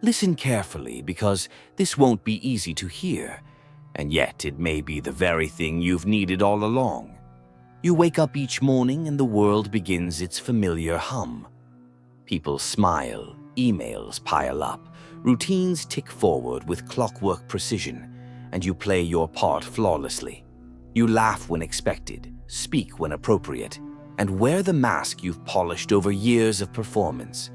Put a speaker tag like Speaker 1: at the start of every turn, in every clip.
Speaker 1: Listen carefully, because this won't be easy to hear, and yet it may be the very thing you've needed all along. You wake up each morning and the world begins its familiar hum. People smile, emails pile up, routines tick forward with clockwork precision, and you play your part flawlessly. You laugh when expected, speak when appropriate, and wear the mask you've polished over years of performance.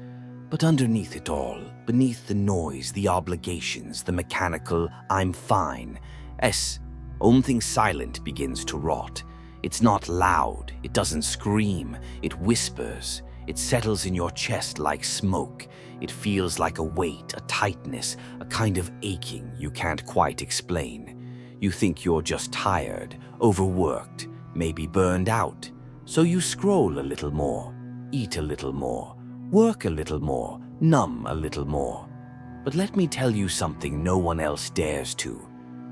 Speaker 1: But underneath it all, beneath the noise, the obligations, the mechanical "I'm fine," something silent begins to rot. It's not loud, it doesn't scream, it whispers. It settles in your chest like smoke. It feels like a weight, a tightness, a kind of aching you can't quite explain. You think you're just tired, overworked, maybe burned out. So you scroll a little more, eat a little more, work a little more, numb a little more. But let me tell you something no one else dares to.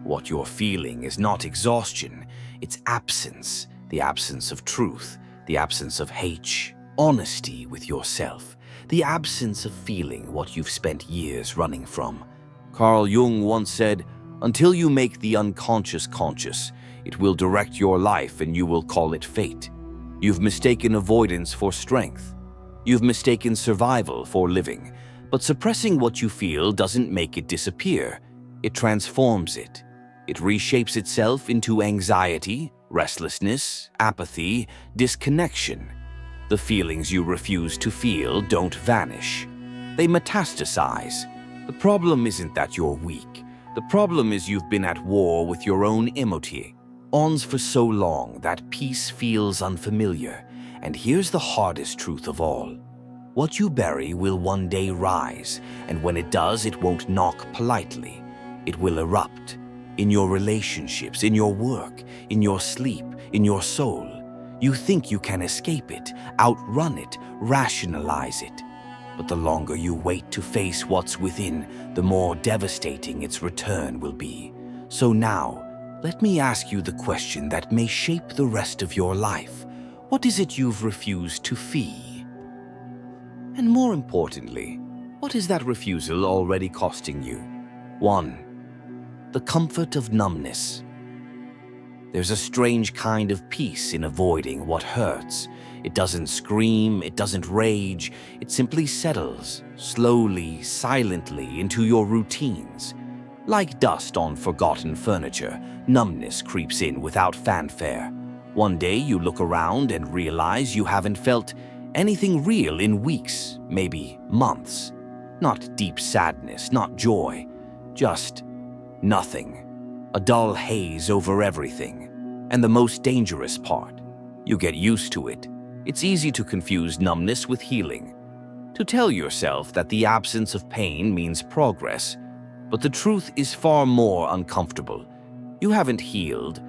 Speaker 1: What you're feeling is not exhaustion, it's absence, the absence of truth, the absence of honesty with yourself, the absence of feeling what you've spent years running from. Carl Jung once said, "Until you make the unconscious conscious, it will direct your life and you will call it fate." You've mistaken avoidance for strength. You've mistaken survival for living. But suppressing what you feel doesn't make it disappear. It transforms it. It reshapes itself into anxiety, restlessness, apathy, disconnection. The feelings you refuse to feel don't vanish. They metastasize. The problem isn't that you're weak. The problem is you've been at war with your own emotions for so long that peace feels unfamiliar. And here's the hardest truth of all. What you bury will one day rise, and when it does, it won't knock politely. It will erupt. In your relationships, in your work, in your sleep, in your soul. You think you can escape it, outrun it, rationalize it. But the longer you wait to face what's within, the more devastating its return will be. So now, let me ask you the question that may shape the rest of your life. What is it you've refused to feel? And more importantly, what is that refusal already costing you? 1. The comfort of numbness. There's a strange kind of peace in avoiding what hurts. It doesn't scream, it doesn't rage, it simply settles, slowly, silently, into your routines. Like dust on forgotten furniture, numbness creeps in without fanfare. One day you look around and realize you haven't felt anything real in weeks, maybe months. Not deep sadness, not joy, just nothing. A dull haze over everything. And the most dangerous part, you get used to it. It's easy to confuse numbness with healing. To tell yourself that the absence of pain means progress. But the truth is far more uncomfortable. You haven't healed.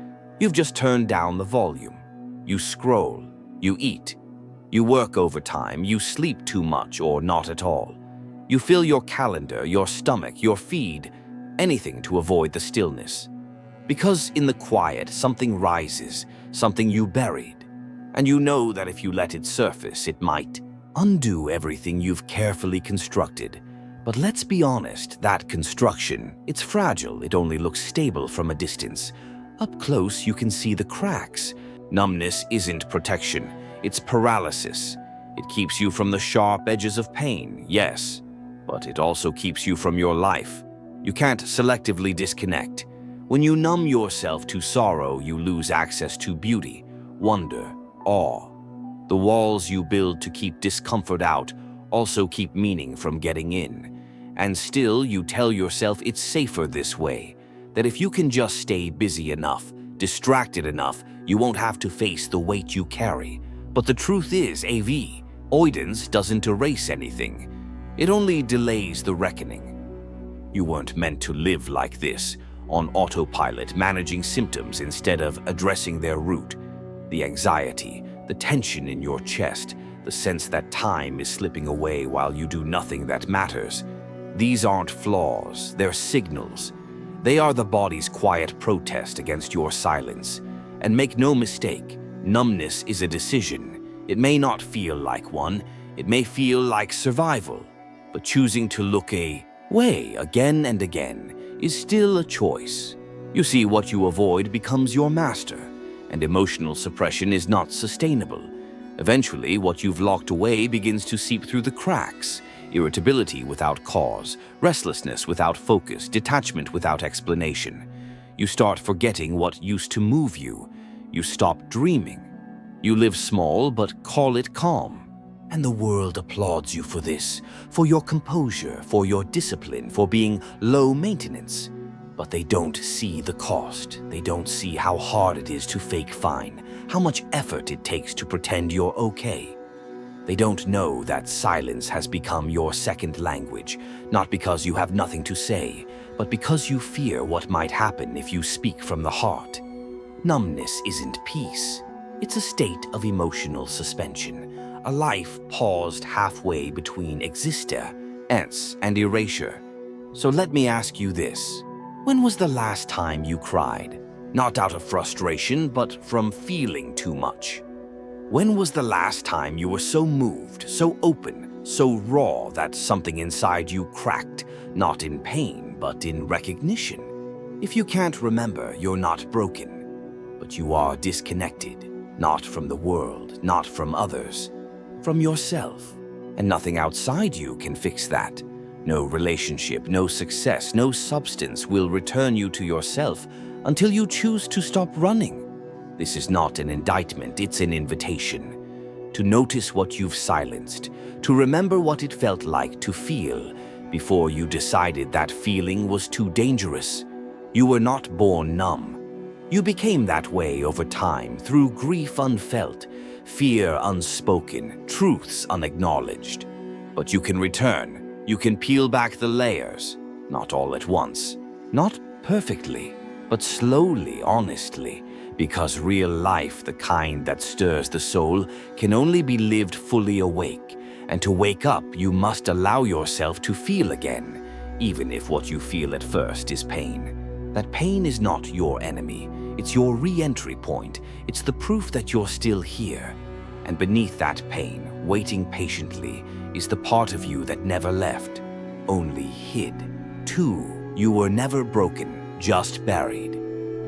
Speaker 1: You've just turned down the volume. You scroll. You eat. You work overtime. You sleep too much or not at all. You fill your calendar, your stomach, your feed, anything to avoid the stillness. Because in the quiet, something rises, something you buried. And you know that if you let it surface, it might undo everything you've carefully constructed. But let's be honest, that construction, it's fragile. It only looks stable from a distance. Up close, you can see the cracks. Numbness isn't protection, it's paralysis. It keeps you from the sharp edges of pain, yes, but it also keeps you from your life. You can't selectively disconnect. When you numb yourself to sorrow, you lose access to beauty, wonder, awe. The walls you build to keep discomfort out also keep meaning from getting in. And still, you tell yourself it's safer this way, that if you can just stay busy enough, distracted enough, you won't have to face the weight you carry. But the truth is, avoidance doesn't erase anything. It only delays the reckoning. You weren't meant to live like this, on autopilot, managing symptoms instead of addressing their root. The anxiety, the tension in your chest, the sense that time is slipping away while you do nothing that matters. These aren't flaws, they're signals. They are the body's quiet protest against your silence. And make no mistake, numbness is a decision. It may not feel like one, it may feel like survival, but choosing to look Way again and again is still a choice. You see, what you avoid becomes your master, and emotional suppression is not sustainable. Eventually, what you've locked away begins to seep through the cracks. Irritability without cause, restlessness without focus, detachment without explanation. You start forgetting what used to move you. You stop dreaming. You live small but call it calm. And the world applauds you for this, for your composure, for your discipline, for being low maintenance. But they don't see the cost. They don't see how hard it is to fake fine, how much effort it takes to pretend you're okay. They don't know that silence has become your second language, not because you have nothing to say, but because you fear what might happen if you speak from the heart. Numbness isn't peace. It's a state of emotional suspension, a life paused halfway between exister, ence, and erasure. So let me ask you this. When was the last time you cried? Not out of frustration, but from feeling too much. When was the last time you were so moved, so open, so raw that something inside you cracked, not in pain, but in recognition? If you can't remember, you're not broken, but you are disconnected, not from the world, not from others, from yourself. And nothing outside you can fix that. No relationship, no success, no substance will return you to yourself until you choose to stop running. This is not an indictment, it's an invitation. To notice what you've silenced, to remember what it felt like to feel before you decided that feeling was too dangerous. You were not born numb. You became that way over time through grief unfelt, fear unspoken, truths unacknowledged. But you can return, you can peel back the layers, not all at once, not perfectly, but slowly, honestly, because real life, the kind that stirs the soul, can only be lived fully awake. And to wake up, you must allow yourself to feel again, even if what you feel at first is pain. That pain is not your enemy. It's your re-entry point. It's the proof that you're still here. And beneath that pain, waiting patiently, is the part of you that never left, only hid. Too, you were never broken, just buried.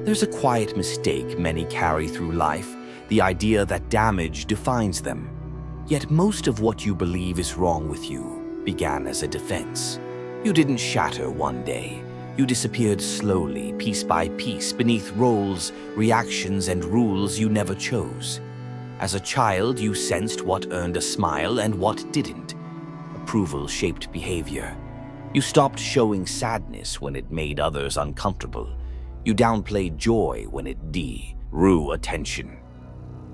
Speaker 1: There's a quiet mistake many carry through life, the idea that damage defines them. Yet most of what you believe is wrong with you began as a defense. You didn't shatter one day. You disappeared slowly, piece by piece, beneath roles, reactions, and rules you never chose. As a child, you sensed what earned a smile and what didn't. Approval shaped behavior. You stopped showing sadness when it made others uncomfortable. You downplayed joy when it drew attention.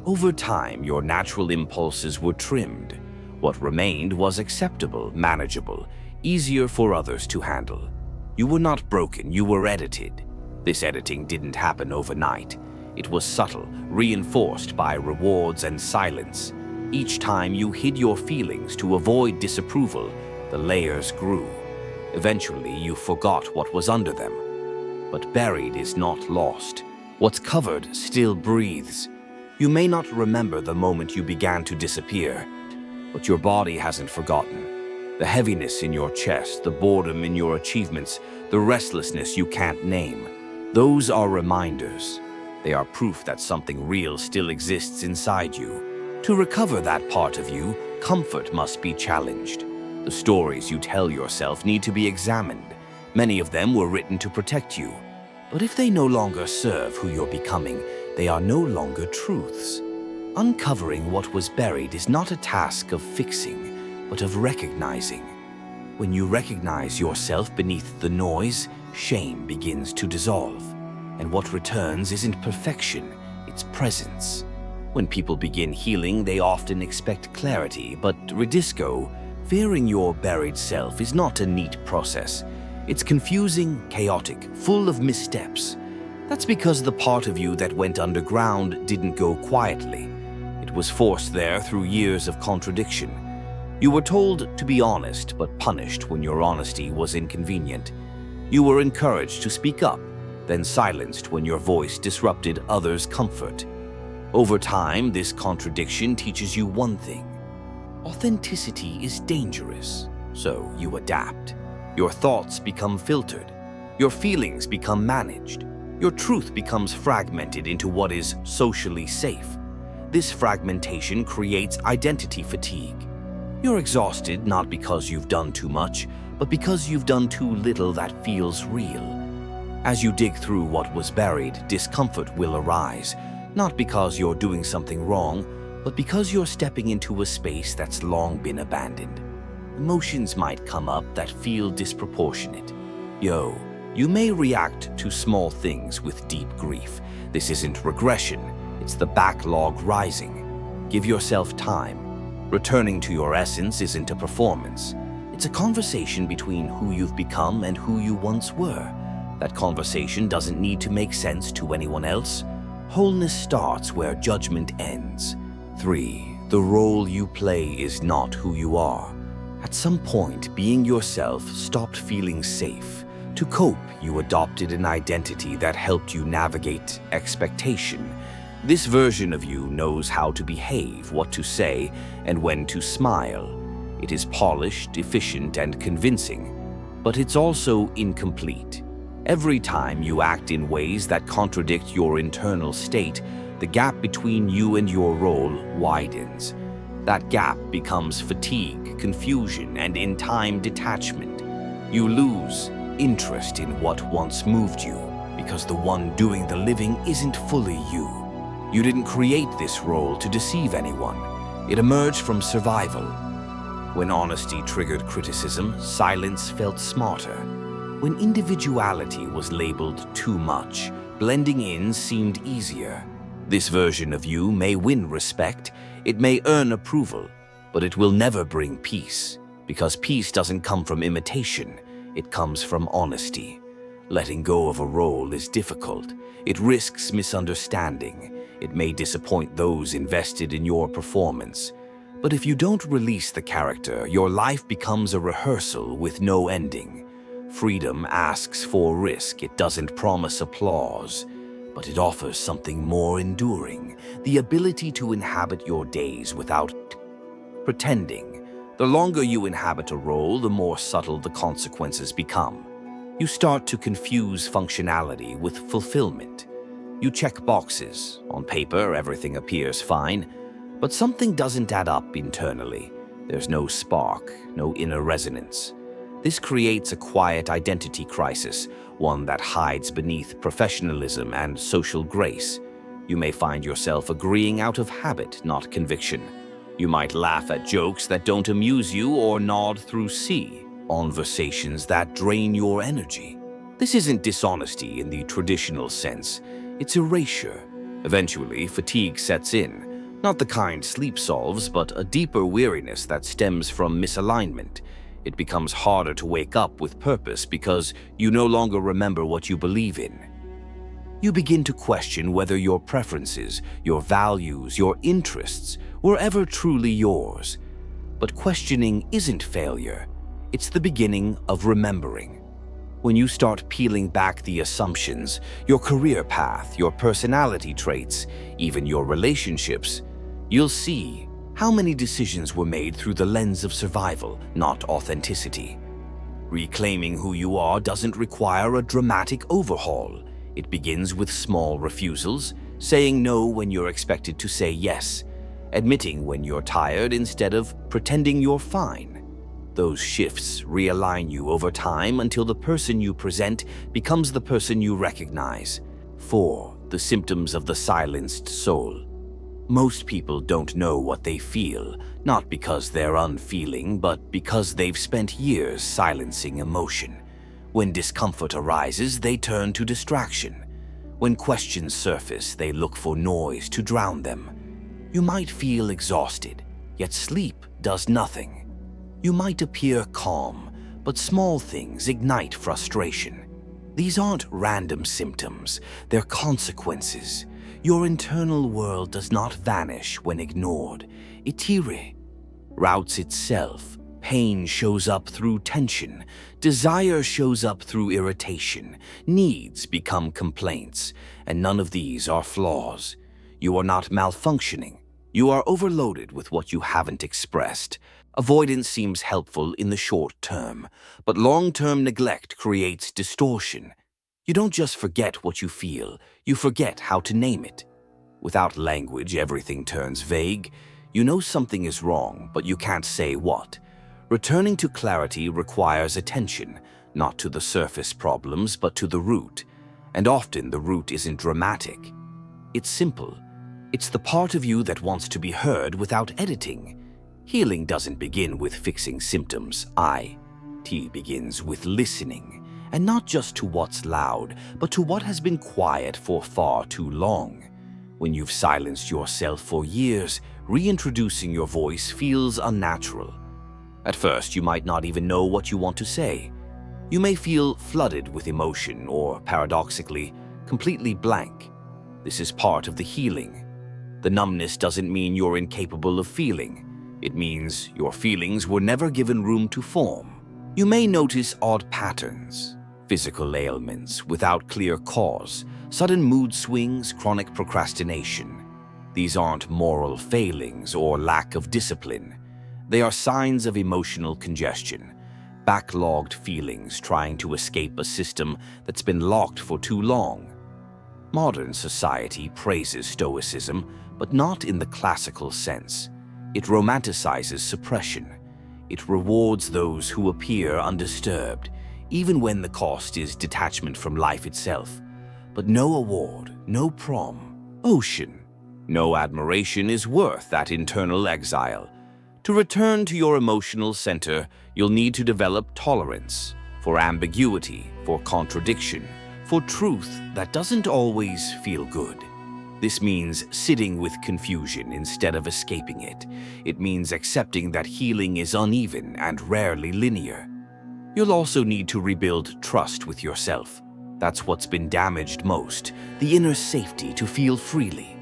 Speaker 1: Over time, your natural impulses were trimmed. What remained was acceptable, manageable, easier for others to handle. You were not broken, you were edited. This editing didn't happen overnight. It was subtle, reinforced by rewards and silence. Each time you hid your feelings to avoid disapproval, the layers grew. Eventually, you forgot what was under them. But buried is not lost. What's covered still breathes. You may not remember the moment you began to disappear, but your body hasn't forgotten. The heaviness in your chest, the boredom in your achievements, the restlessness you can't name, those are reminders. They are proof that something real still exists inside you. To recover that part of you, comfort must be challenged. The stories you tell yourself need to be examined. Many of them were written to protect you. But if they no longer serve who you're becoming, they are no longer truths. Uncovering what was buried is not a task of fixing, but of recognizing. When you recognize yourself beneath the noise, shame begins to dissolve. And what returns isn't perfection, it's presence. When people begin healing, they often expect clarity, but redisco, fearing your buried self, is not a neat process. It's confusing, chaotic, full of missteps. That's because the part of you that went underground didn't go quietly. It was forced there through years of contradiction. You were told to be honest, but punished when your honesty was inconvenient. You were encouraged to speak up, then silenced when your voice disrupted others' comfort. Over time, this contradiction teaches you one thing. Authenticity is dangerous, so you adapt. Your thoughts become filtered. Your feelings become managed. Your truth becomes fragmented into what is socially safe. This fragmentation creates identity fatigue. You're exhausted not because you've done too much, but because you've done too little that feels real. As you dig through what was buried, discomfort will arise, not because you're doing something wrong, but because you're stepping into a space that's long been abandoned. Emotions might come up that feel disproportionate. You may react to small things with deep grief. This isn't regression, it's the backlog rising. Give yourself time. Returning to your essence isn't a performance. It's a conversation between who you've become and who you once were. That conversation doesn't need to make sense to anyone else. Wholeness starts where judgment ends. 3. The role you play is not who you are. At some point, being yourself stopped feeling safe. To cope, you adopted an identity that helped you navigate expectation. This version of you knows how to behave, what to say, and when to smile. It is polished, efficient, and convincing, but it's also incomplete. Every time you act in ways that contradict your internal state, the gap between you and your role widens. That gap becomes fatigue, confusion, and in time detachment. You lose interest in what once moved you because the one doing the living isn't fully you. You didn't create this role to deceive anyone. It emerged from survival. When honesty triggered criticism, silence felt smarter. When individuality was labeled too much, blending in seemed easier. This version of you may win respect, it may earn approval, but it will never bring peace, because peace doesn't come from imitation, it comes from honesty. Letting go of a role is difficult. It risks misunderstanding. It may disappoint those invested in your performance. But if you don't release the character, your life becomes a rehearsal with no ending. Freedom asks for risk. It doesn't promise applause, but it offers something more enduring, the ability to inhabit your days without pretending. The longer you inhabit a role, the more subtle the consequences become. You start to confuse functionality with fulfillment. You check boxes. On paper, everything appears fine, but something doesn't add up internally. There's no spark, no inner resonance. This creates a quiet identity crisis, one that hides beneath professionalism and social grace. You may find yourself agreeing out of habit, not conviction. You might laugh at jokes that don't amuse you or nod through conversations that drain your energy. This isn't dishonesty in the traditional sense. It's erasure. Eventually, fatigue sets in. Not the kind sleep solves, but a deeper weariness that stems from misalignment. It becomes harder to wake up with purpose because you no longer remember what you believe in. You begin to question whether your preferences, your values, your interests were ever truly yours. But questioning isn't failure. It's the beginning of remembering. When you start peeling back the assumptions, your career path, your personality traits, even your relationships, you'll see how many decisions were made through the lens of survival, not authenticity. Reclaiming who you are doesn't require a dramatic overhaul. It begins with small refusals, saying no when you're expected to say yes, admitting when you're tired instead of pretending you're fine. Those shifts realign you over time until the person you present becomes the person you recognize. 4. The symptoms of the silenced soul. Most people don't know what they feel, not because they're unfeeling, but because they've spent years silencing emotion. When discomfort arises, they turn to distraction. When questions surface, they look for noise to drown them. You might feel exhausted, yet sleep does nothing. You might appear calm, but small things ignite frustration. These aren't random symptoms, they're consequences. Your internal world does not vanish when ignored. It routes itself. Pain shows up through tension. Desire shows up through irritation. Needs become complaints, and none of these are flaws. You are not malfunctioning. You are overloaded with what you haven't expressed. Avoidance seems helpful in the short term, but long-term neglect creates distortion. You don't just forget what you feel, you forget how to name it. Without language, everything turns vague. You know something is wrong, but you can't say what. Returning to clarity requires attention, not to the surface problems, but to the root. And often the root isn't dramatic. It's simple. It's the part of you that wants to be heard without editing. Healing doesn't begin with fixing symptoms. It begins with listening, and not just to what's loud, but to what has been quiet for far too long. When you've silenced yourself for years, reintroducing your voice feels unnatural. At first, you might not even know what you want to say. You may feel flooded with emotion or, paradoxically, completely blank. This is part of the healing. The numbness doesn't mean you're incapable of feeling. It means your feelings were never given room to form. You may notice odd patterns, physical ailments without clear cause, sudden mood swings, chronic procrastination. These aren't moral failings or lack of discipline. They are signs of emotional congestion, backlogged feelings trying to escape a system that's been locked for too long. Modern society praises stoicism, but not in the classical sense. It romanticizes suppression. It rewards those who appear undisturbed, even when the cost is detachment from life itself. But no award, no promotion, no admiration is worth that internal exile. To return to your emotional center, you'll need to develop tolerance for ambiguity, for contradiction, for truth that doesn't always feel good. This means sitting with confusion instead of escaping it. It means accepting that healing is uneven and rarely linear. You'll also need to rebuild trust with yourself. That's what's been damaged most, the inner safety to feel freely.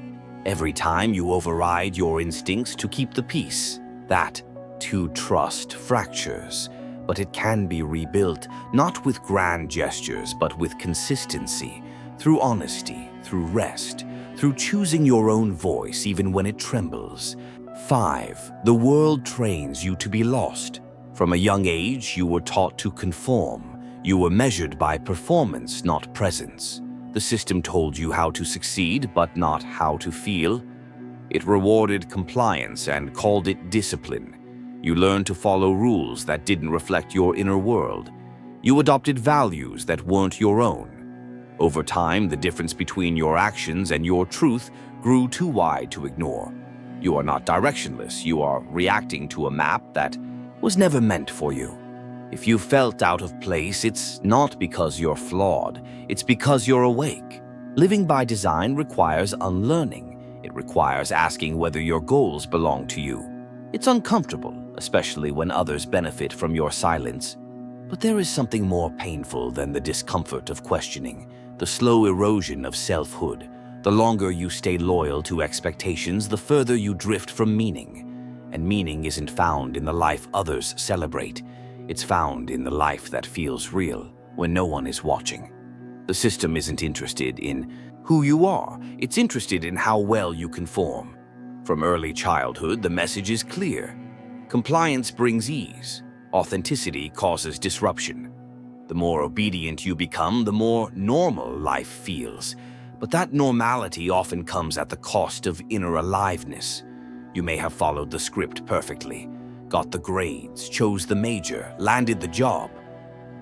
Speaker 1: Every time you override your instincts to keep the peace, that, too, trust fractures. But it can be rebuilt, not with grand gestures, but with consistency, through honesty, through rest, through choosing your own voice even when it trembles. 5. The world trains you to be lost. From a young age, you were taught to conform. You were measured by performance, not presence. The system told you how to succeed, but not how to feel. It rewarded compliance and called it discipline. You learned to follow rules that didn't reflect your inner world. You adopted values that weren't your own. Over time, the difference between your actions and your truth grew too wide to ignore. You are not directionless. You are reacting to a map that was never meant for you. If you felt out of place, it's not because you're flawed. It's because you're awake. Living by design requires unlearning. It requires asking whether your goals belong to you. It's uncomfortable, especially when others benefit from your silence. But there is something more painful than the discomfort of questioning, the slow erosion of selfhood. The longer you stay loyal to expectations, the further you drift from meaning. And meaning isn't found in the life others celebrate. It's found in the life that feels real when no one is watching. The system isn't interested in who you are. It's interested in how well you conform. From early childhood, the message is clear. Compliance brings ease. Authenticity causes disruption. The more obedient you become, the more normal life feels. But that normality often comes at the cost of inner aliveness. You may have followed the script perfectly, got the grades, chose the major, landed the job.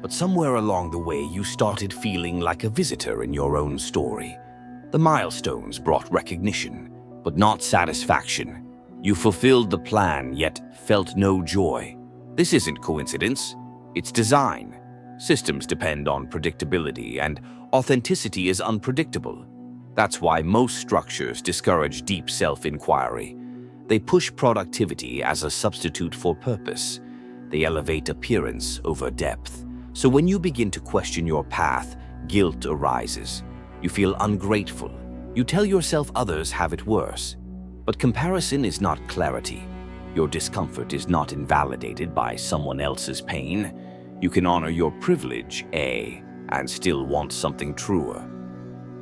Speaker 1: But somewhere along the way, you started feeling like a visitor in your own story. The milestones brought recognition, but not satisfaction. You fulfilled the plan, yet felt no joy. This isn't coincidence, it's design. Systems depend on predictability, and authenticity is unpredictable. That's why most structures discourage deep self-inquiry. They push productivity as a substitute for purpose. They elevate appearance over depth. So when you begin to question your path, guilt arises. You feel ungrateful. You tell yourself others have it worse. But comparison is not clarity. Your discomfort is not invalidated by someone else's pain. You can honor your privilege, and still want something truer.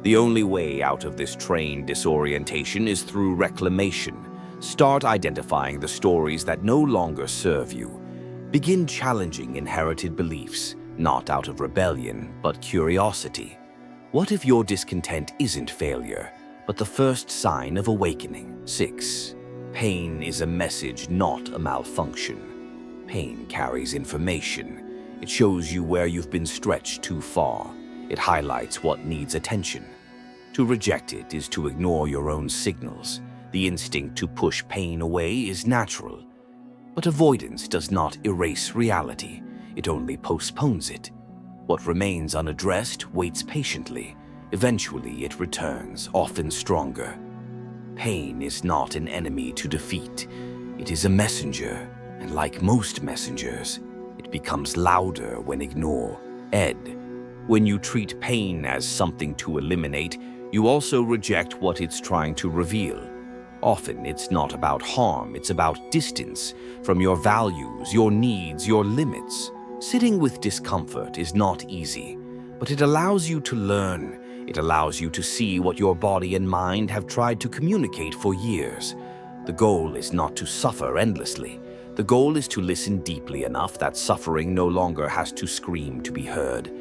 Speaker 1: The only way out of this trained disorientation is through reclamation. Start identifying the stories that no longer serve you. Begin challenging inherited beliefs, not out of rebellion, but curiosity. What if your discontent isn't failure, but the first sign of awakening? 6. Pain is a message, not a malfunction. Pain carries information. It shows you where you've been stretched too far. It highlights what needs attention. To reject it is to ignore your own signals. The instinct to push pain away is natural. But avoidance does not erase reality. It only postpones it. What remains unaddressed waits patiently. Eventually it returns, often stronger. Pain is not an enemy to defeat. It is a messenger, and like most messengers, it becomes louder when ignored. When you treat pain as something to eliminate, you also reject what it's trying to reveal. Often it's not about harm, it's about distance from your values, your needs, your limits. Sitting with discomfort is not easy, but it allows you to learn. It allows you to see what your body and mind have tried to communicate for years. The goal is not to suffer endlessly. The goal is to listen deeply enough that suffering no longer has to scream to be heard.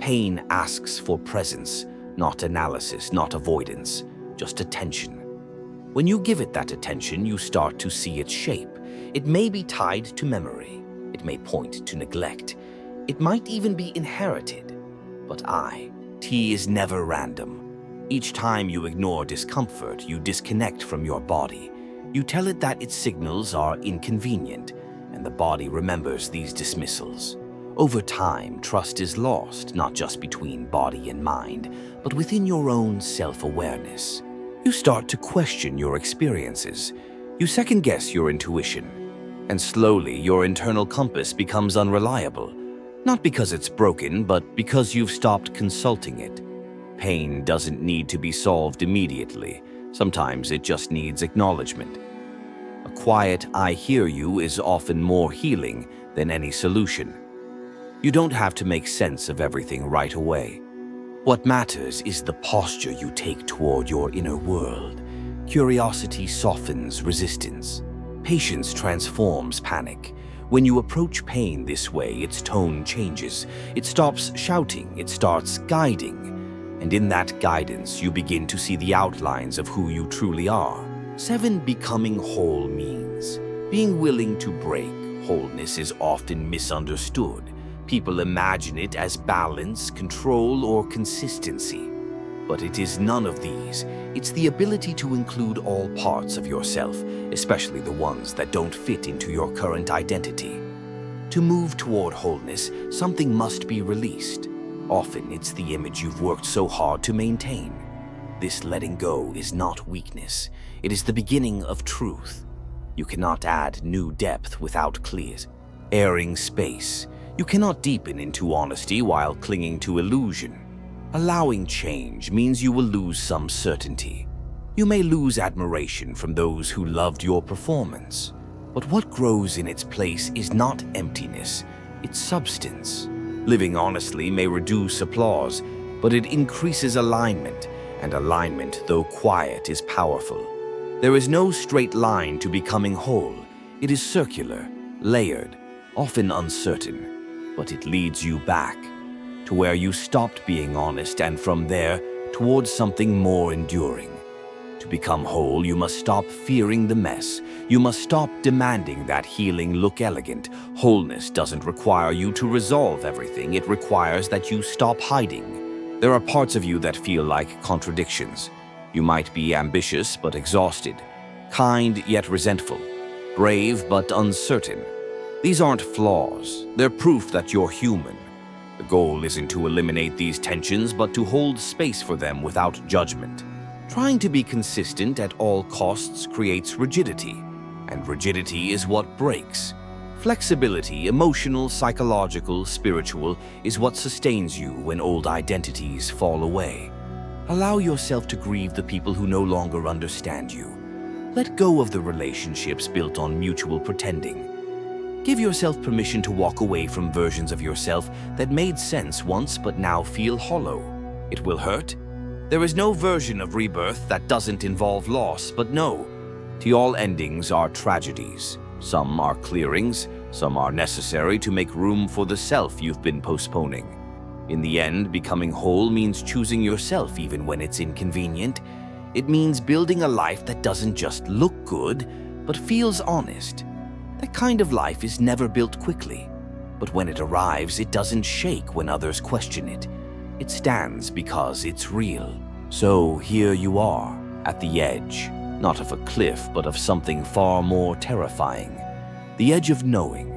Speaker 1: Pain asks for presence, not analysis, not avoidance, just attention. When you give it that attention, you start to see its shape. It may be tied to memory. It may point to neglect. It might even be inherited. But T is never random. Each time you ignore discomfort, you disconnect from your body. You tell it that its signals are inconvenient, and the body remembers these dismissals. Over time, trust is lost, not just between body and mind, but within your own self-awareness. You start to question your experiences. You second-guess your intuition. And slowly, your internal compass becomes unreliable. Not because it's broken, but because you've stopped consulting it. Pain doesn't need to be solved immediately. Sometimes it just needs acknowledgement. A quiet "I hear you" is often more healing than any solution. You don't have to make sense of everything right away. What matters is the posture you take toward your inner world. Curiosity softens resistance. Patience transforms panic. When you approach pain this way, its tone changes. It stops shouting, it starts guiding. And in that guidance, you begin to see the outlines of who you truly are. 7. Becoming whole means being willing to break. Wholeness is often misunderstood. People imagine it as balance, control, or consistency. But it is none of these. It's the ability to include all parts of yourself, especially the ones that don't fit into your current identity. To move toward wholeness, something must be released. Often it's the image you've worked so hard to maintain. This letting go is not weakness. It is the beginning of truth. You cannot add new depth without clear, airing space. You cannot deepen into honesty while clinging to illusion. Allowing change means you will lose some certainty. You may lose admiration from those who loved your performance. But what grows in its place is not emptiness, it's substance. Living honestly may reduce applause, but it increases alignment, and alignment, though quiet, is powerful. There is no straight line to becoming whole. It is circular, layered, often uncertain. But it leads you back to where you stopped being honest, and from there towards something more enduring. To become whole, you must stop fearing the mess. You must stop demanding that healing look elegant. Wholeness doesn't require you to resolve everything. It requires that you stop hiding. There are parts of you that feel like contradictions. You might be ambitious but exhausted, kind yet resentful, brave but uncertain. These aren't flaws, they're proof that you're human. The goal isn't to eliminate these tensions, but to hold space for them without judgment. Trying to be consistent at all costs creates rigidity, and rigidity is what breaks. Flexibility, emotional, psychological, spiritual, is what sustains you when old identities fall away. Allow yourself to grieve the people who no longer understand you. Let go of the relationships built on mutual pretending. Give yourself permission to walk away from versions of yourself that made sense once but now feel hollow. It will hurt. There is no version of rebirth that doesn't involve loss, but no, To all endings are tragedies. Some are clearings, some are necessary to make room for the self you've been postponing. In the end, becoming whole means choosing yourself even when it's inconvenient. It means building a life that doesn't just look good, but feels honest. That kind of life is never built quickly, but when it arrives, it doesn't shake when others question it. It stands because it's real. So here you are, at the edge, not of a cliff, but of something far more terrifying. The edge of knowing,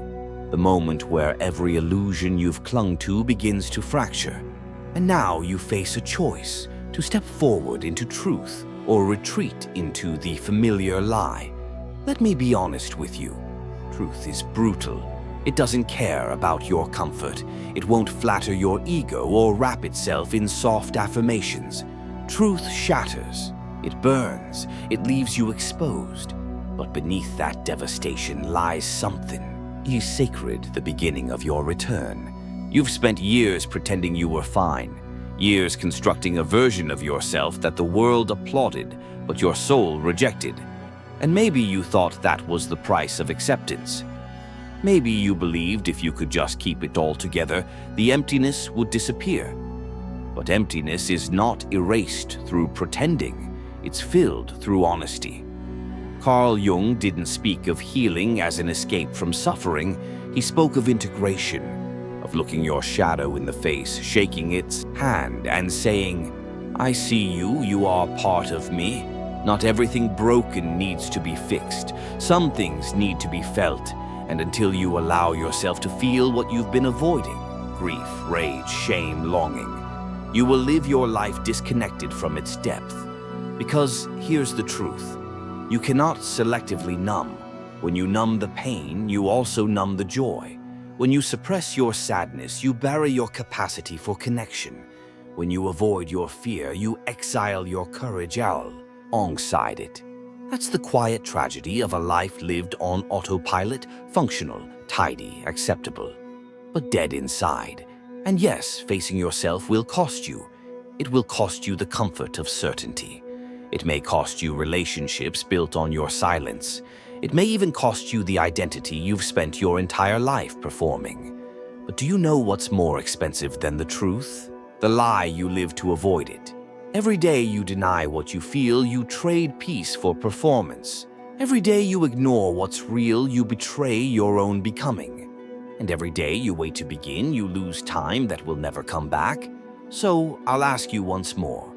Speaker 1: the moment where every illusion you've clung to begins to fracture. And now you face a choice, to step forward into truth or retreat into the familiar lie. Let me be honest with you. Truth is brutal. It doesn't care about your comfort. It won't flatter your ego or wrap itself in soft affirmations. Truth shatters. It burns. It leaves you exposed. But beneath that devastation lies something. It is sacred, the beginning of your return. You've spent years pretending you were fine. Years constructing a version of yourself that the world applauded, but your soul rejected. And maybe you thought that was the price of acceptance. Maybe you believed if you could just keep it all together, the emptiness would disappear. But emptiness is not erased through pretending. It's filled through honesty. Carl Jung didn't speak of healing as an escape from suffering. He spoke of integration, of looking your shadow in the face, shaking its hand and saying, "I see you, you are part of me." Not everything broken needs to be fixed. Some things need to be felt, and until you allow yourself to feel what you've been avoiding, grief, rage, shame, longing, you will live your life disconnected from its depth. Because here's the truth. You cannot selectively numb. When you numb the pain, you also numb the joy. When you suppress your sadness, you bury your capacity for connection. When you avoid your fear, you exile your courage alongside it. That's the quiet tragedy of a life lived on autopilot, functional, tidy, acceptable, but dead inside. And yes, facing yourself will cost you. It will cost you the comfort of certainty. It may cost you relationships built on your silence. It may even cost you the identity you've spent your entire life performing. But do you know what's more expensive than the truth? The lie you live to avoid it. Every day you deny what you feel, you trade peace for performance. Every day you ignore what's real, you betray your own becoming. And every day you wait to begin, you lose time that will never come back. So I'll ask you once more.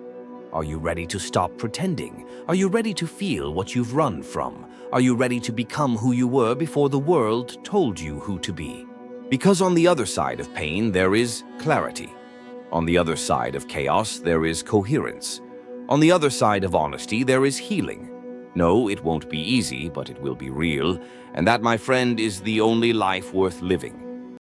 Speaker 1: Are you ready to stop pretending? Are you ready to feel what you've run from? Are you ready to become who you were before the world told you who to be? Because on the other side of pain, there is clarity. On the other side of chaos, there is coherence. On the other side of honesty, there is healing. No, it won't be easy, but it will be real. And that, my friend, is the only life worth living.